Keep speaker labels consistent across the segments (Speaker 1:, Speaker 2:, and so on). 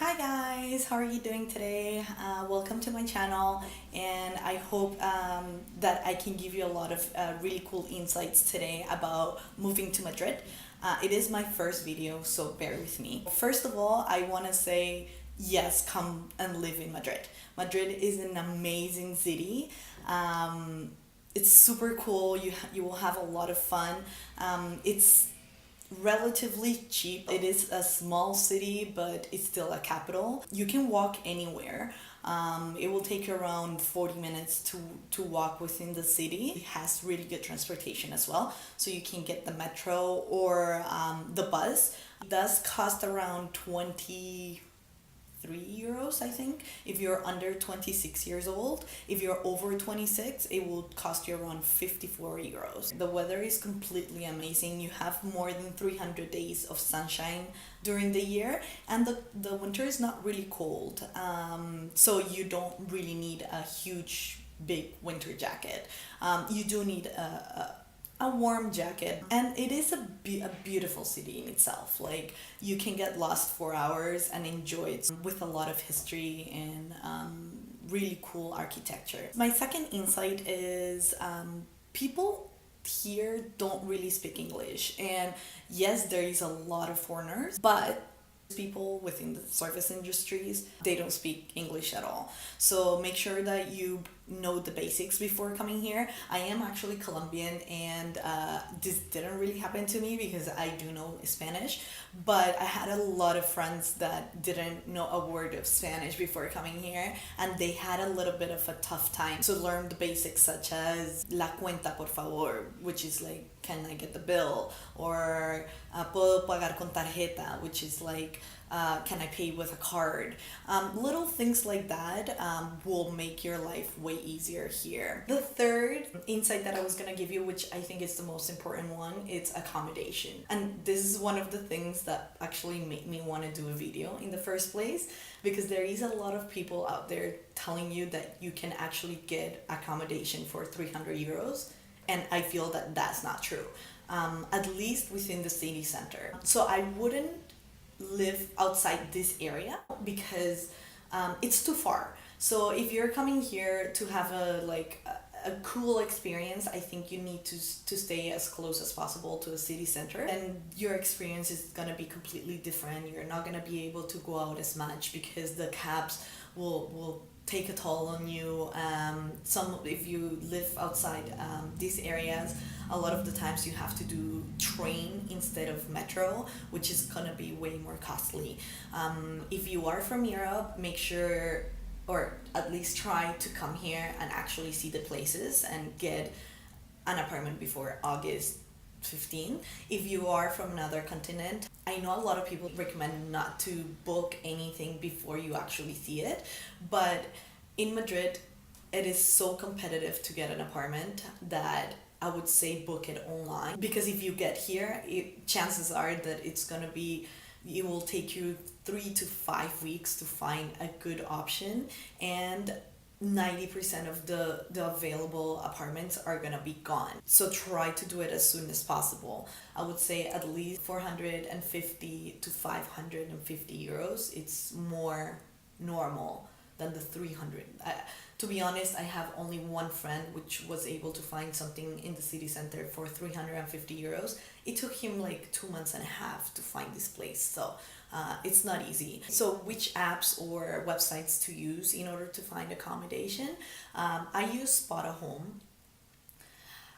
Speaker 1: Hi guys, how are you doing today? Welcome to my channel, and I hope that I can give you a lot of really cool insights today about moving to Madrid. It is my first video, so bear with me. First of all, I want to say yes, come and live in Madrid. Madrid is an amazing city. It's super cool. You will have a lot of fun. It's relatively cheap. It is a small city, but it's still a capital. You can walk anywhere. It will take you around 40 minutes to walk within the city. It has really good transportation as well. So you can get the metro or the bus. It does cost around 23 euros, I think, if you're under 26 years old. If you're over 26, it will cost you around 54 euros. The weather is completely amazing. You have more than 300 days of sunshine during the year, and the winter is not really cold, so you don't really need a huge big winter jacket. You do need a warm jacket, and it is a beautiful city in itself. Like, you can get lost for hours and enjoy it with a lot of history and really cool architecture. My second insight is people here don't really speak English, and yes, there is a lot of foreigners, but people within the service industries, they don't speak English at all. So make sure that you know the basics before coming here. I am actually Colombian, and this didn't really happen to me because I do know Spanish, but I had a lot of friends that didn't know a word of Spanish before coming here, and they had a little bit of a tough time to learn the basics, such as la cuenta por favor, which is like, can I get the bill? Or puedo pagar con tarjeta, which is like, can I pay with a card? Little things like that will make your life way easier here. The third insight that I was gonna give you, which I think is the most important one, it's accommodation. And this is one of the things that actually made me want to do a video in the first place, because there is a lot of people out there telling you that you can actually get accommodation for 300 euros. And I feel that that's not true, at least within the city center. So I wouldn't live outside this area because it's too far. So if you're coming here to have a cool experience, I think you need to stay as close as possible to the city center, and your experience is gonna be completely different. You're not gonna be able to go out as much because the cabs will take a toll on you. If you live outside these areas, a lot of the times you have to do train instead of metro, which is gonna be way more costly. If you are from Europe, make sure, or at least try to come here and actually see the places and get an apartment before August 15. If you are from another continent, I know a lot of people recommend not to book anything before you actually see it, but in Madrid it is so competitive to get an apartment that I would say book it online, because if you get here, chances are that it will take you 3 to 5 weeks to find a good option, and 90% of the available apartments are gonna be gone. So try to do it as soon as possible. I would say at least 450 to 550 euros. It's more normal than the 300. To be honest, I have only one friend which was able to find something in the city center for 350 euros. It took him like 2 months and a half to find this place. So it's not easy. So which apps or websites to use in order to find accommodation? I use Spot a Home.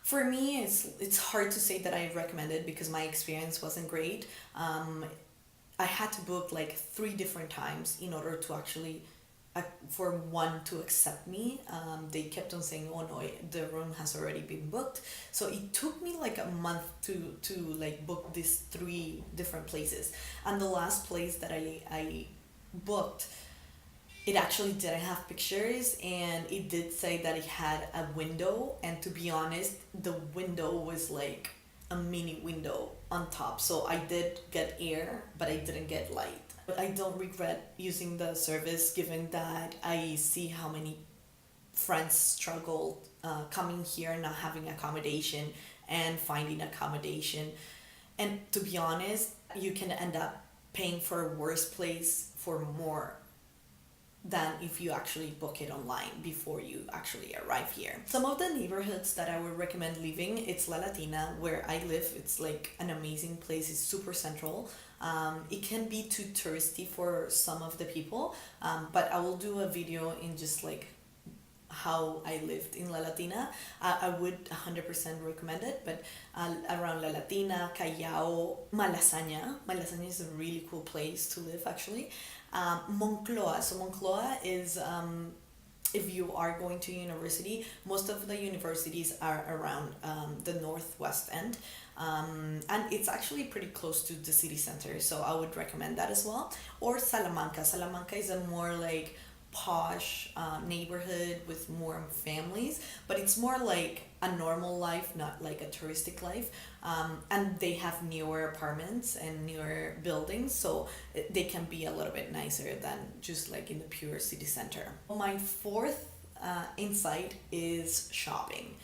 Speaker 1: For me, it's hard to say that I recommend it because my experience wasn't great. I had to book like 3 different times in order to actually for one to accept me. They kept on saying, oh no, the room has already been booked. So it took me like a month to like book these 3 different places, and the last place that I booked, it actually didn't have pictures, and it did say that it had a window, and to be honest, the window was like a mini window on top, so I did get air but I didn't get light. I don't regret using the service, given that I see how many friends struggled coming here, not having accommodation, and finding accommodation. And to be honest, you can end up paying for a worse place for more than if you actually book it online before you actually arrive here. Some of the neighborhoods that I would recommend living, it's La Latina, where I live. It's like an amazing place. It's super central. It can be too touristy for some of the people, but I will do a video in just like how I lived in La Latina. I would 100% recommend it, but around La Latina, Callao, Malasaña. Malasaña is a really cool place to live actually. Moncloa. So Moncloa is, if you are going to university, most of the universities are around the northwest end. And it's actually pretty close to the city center, so I would recommend that as well. Or Salamanca. Salamanca is a more like posh neighborhood with more families, but it's more like a normal life, not like a touristic life. And they have newer apartments and newer buildings, so they can be a little bit nicer than just like in the pure city center. My fourth insight is shopping.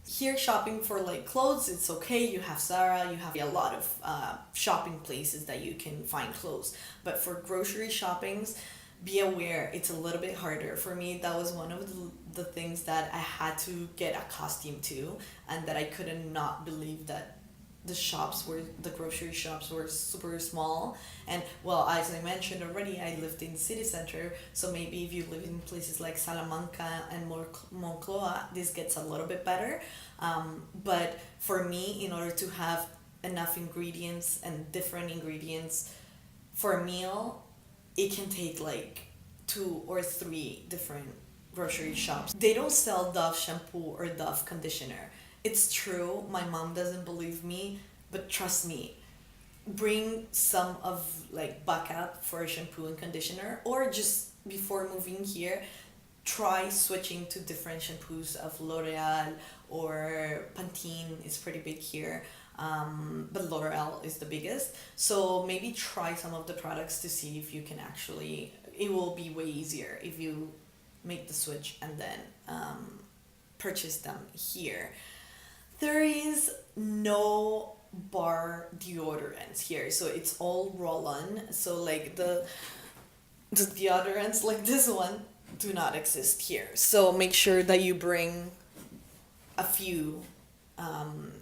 Speaker 1: Here, shopping for like clothes, it's okay. You have Zara, you have a lot of shopping places that you can find clothes. But for grocery shoppings, be aware it's a little bit harder. For me, that was one of the things that I had to get accustomed to, and that I couldn't not believe that the grocery shops were super small. And well, as I mentioned already, I lived in the city center, so maybe if you live in places like Salamanca and Moncloa, this gets a little bit better. But for me, in order to have enough ingredients and different ingredients for a meal, it can take like 2 or 3 different grocery shops. They don't sell Dove shampoo or Dove conditioner. It's true, my mom doesn't believe me, but trust me, bring some of like backup for shampoo and conditioner, or just before moving here, try switching to different shampoos of L'Oreal or Pantene is pretty big here. But L'Oreal is the biggest. So maybe try some of the products to see if you can actually, it will be way easier if you make the switch and then purchase them here. There is no bar deodorants here, so it's all roll-on. So like the deodorants like this one do not exist here. So make sure that you bring a few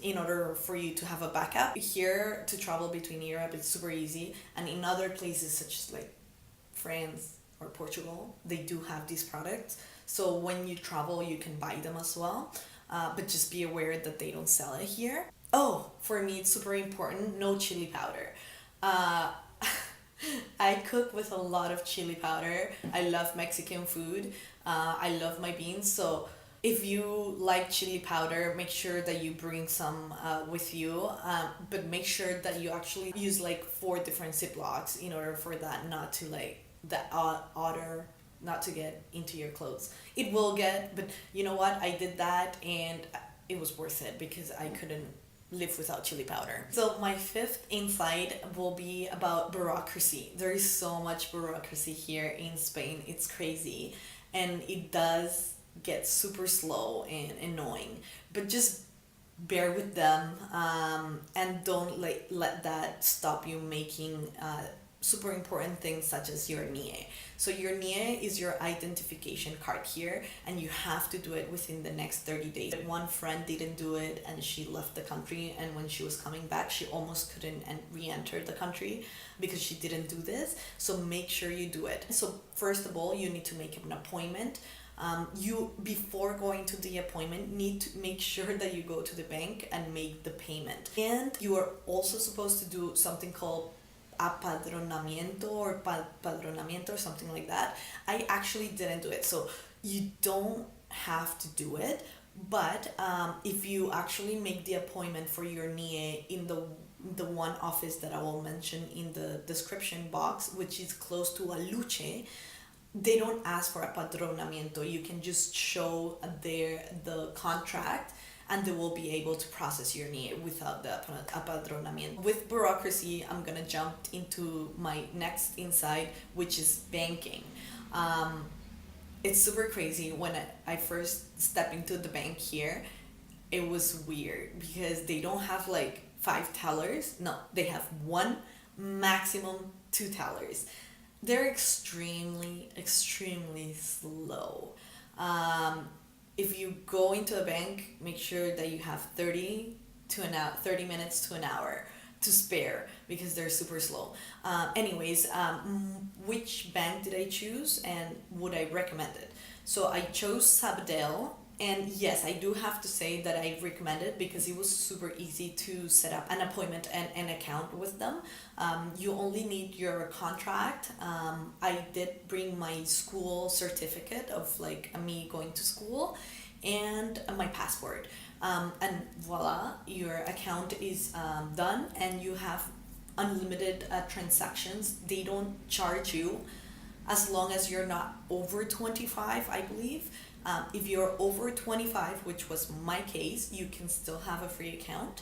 Speaker 1: in order for you to have a backup. Here, to travel between Europe, it's super easy, and in other places such as like France or Portugal, they do have these products. So when you travel, you can buy them as well, but just be aware that they don't sell it here. Oh, for me, it's super important, no chili powder. I cook with a lot of chili powder. I love Mexican food. I love my beans, so if you like chili powder, make sure that you bring some with you, but make sure that you actually use like 4 different Ziplocs in order for that not to like, the odor not to get into your clothes. It will get, but you know what? I did that and it was worth it because I couldn't live without chili powder. So my 5th insight will be about bureaucracy. There is so much bureaucracy here in Spain. It's crazy, and it does get super slow and annoying, but just bear with them, and don't like let that stop you making super important things such as your NIE. So your NIE is your identification card here, and you have to do it within the next 30 days. One friend didn't do it and she left the country, and when she was coming back, she almost couldn't re-enter the country because she didn't do this. So make sure you do it. So first of all, you need to make an appointment. You, before going to the appointment, need to make sure that you go to the bank and make the payment. And you are also supposed to do something called apadronamiento or padronamiento or something like that. I actually didn't do it, so you don't have to do it, but if you actually make the appointment for your NIE in the one office that I will mention in the description box, which is close to Aluche, they don't ask for a padronamiento. You can just show the contract, and they will be able to process your NIE without the apadronamiento. With bureaucracy, I'm gonna jump into my next insight, which is banking. It's super crazy. When I first stepped into the bank here, it was weird because they don't have like 5 tellers. No, they have one maximum 2 tellers. They're extremely, extremely slow. If you go into a bank, make sure that you have 30 minutes to an hour to spare because they're super slow. Which bank did I choose and would I recommend it? So I chose Sabadell, and yes, I do have to say that I recommend it because it was super easy to set up an appointment and an account with them. You only need your contract. I did bring my school certificate of like me going to school and my passport. And voila, your account is done and you have unlimited transactions. They don't charge you as long as you're not over 25, I believe. If you're over 25, which was my case, you can still have a free account.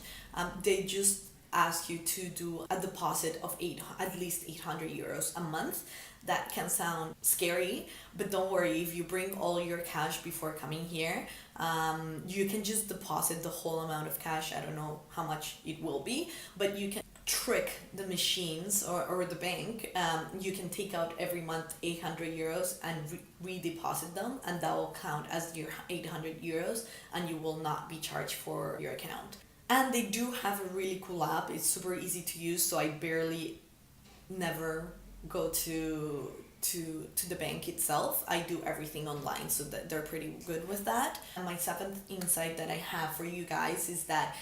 Speaker 1: They just ask you to do a deposit of at least 800 euros a month. That can sound scary, but don't worry. If you bring all your cash before coming here, you can just deposit the whole amount of cash. I don't know how much it will be, but you can trick the machines or the bank. You can take out every month 800 euros and redeposit them, and that will count as your 800 euros, and you will not be charged for your account. And they do have a really cool app. It's super easy to use, so I never go to the bank itself. I do everything online, so that they're pretty good with that. And my seventh insight that I have for you guys is that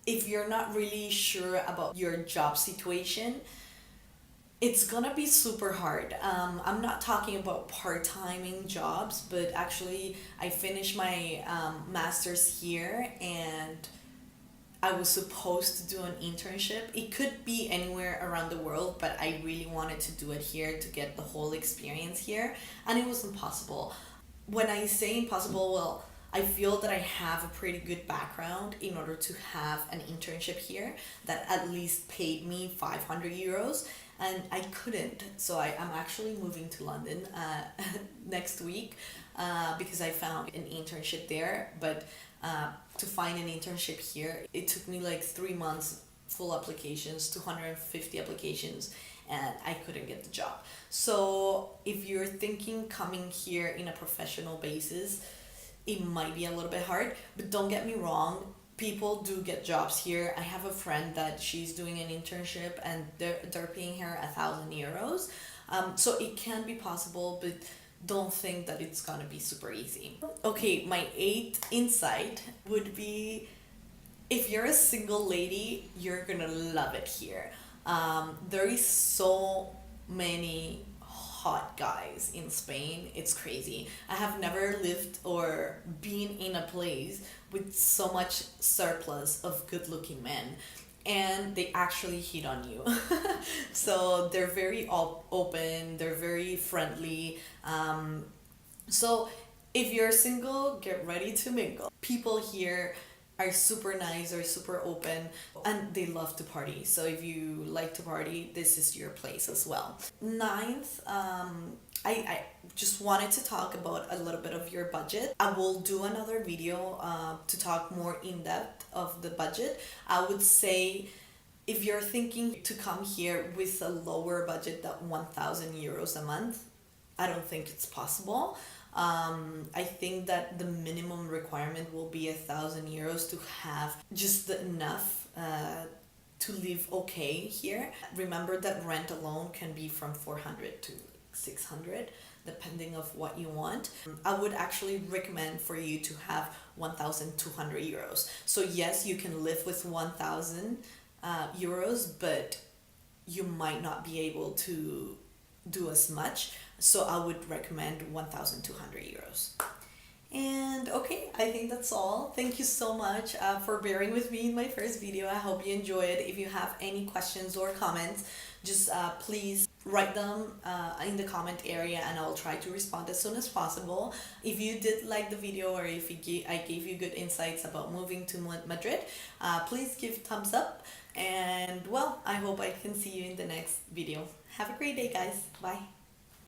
Speaker 1: if you're not really sure about your job situation, it's gonna be super hard. I'm not talking about part-timing jobs, but actually I finished my master's here and I was supposed to do an internship. It could be anywhere around the world, but I really wanted to do it here to get the whole experience here, and it was impossible. When I say impossible, well, I feel that I have a pretty good background in order to have an internship here that at least paid me 500 euros, and I couldn't. So I'm actually moving to London next week because I found an internship there, but to find an internship here, it took me like 3 months, full applications, 250 applications, and I couldn't get the job. So if you're thinking coming here in a professional basis, it might be a little bit hard, but don't get me wrong, people do get jobs here. I have a friend that she's doing an internship and they're paying her 1,000 euros. So it can be possible, but don't think that it's gonna be super easy. Okay, my 8th insight would be, if you're a single lady, you're gonna love it here. There is so many hot guys in Spain. It's crazy. I have never lived or been in a place with so much surplus of good looking men, and they actually hit on you. So they're very open, they're very friendly. So if you're single, get ready to mingle. People here are super nice, are super open, and they love to party. So if you like to party, this is your place as well. 9th, I just wanted to talk about a little bit of your budget. I will do another video to talk more in depth of the budget. I would say if you're thinking to come here with a lower budget than 1,000 euros a month, I don't think it's possible. I think that the minimum requirement will be 1,000 euros to have just enough to live okay here. Remember that rent alone can be from 400 to 600 depending of what you want. I would actually recommend for you to have 1,200 euros. So yes, you can live with 1,000 euros, but you might not be able to do as much. So I would recommend 1,200 euros. And okay, I think that's all. Thank you so much for bearing with me in my first video. I hope you enjoyed. If you have any questions or comments, just please write them in the comment area and I'll try to respond as soon as possible. If you did like the video or if I gave you good insights about moving to Madrid, please give thumbs up. And well, I hope I can see you in the next video. Have a great day, guys. Bye.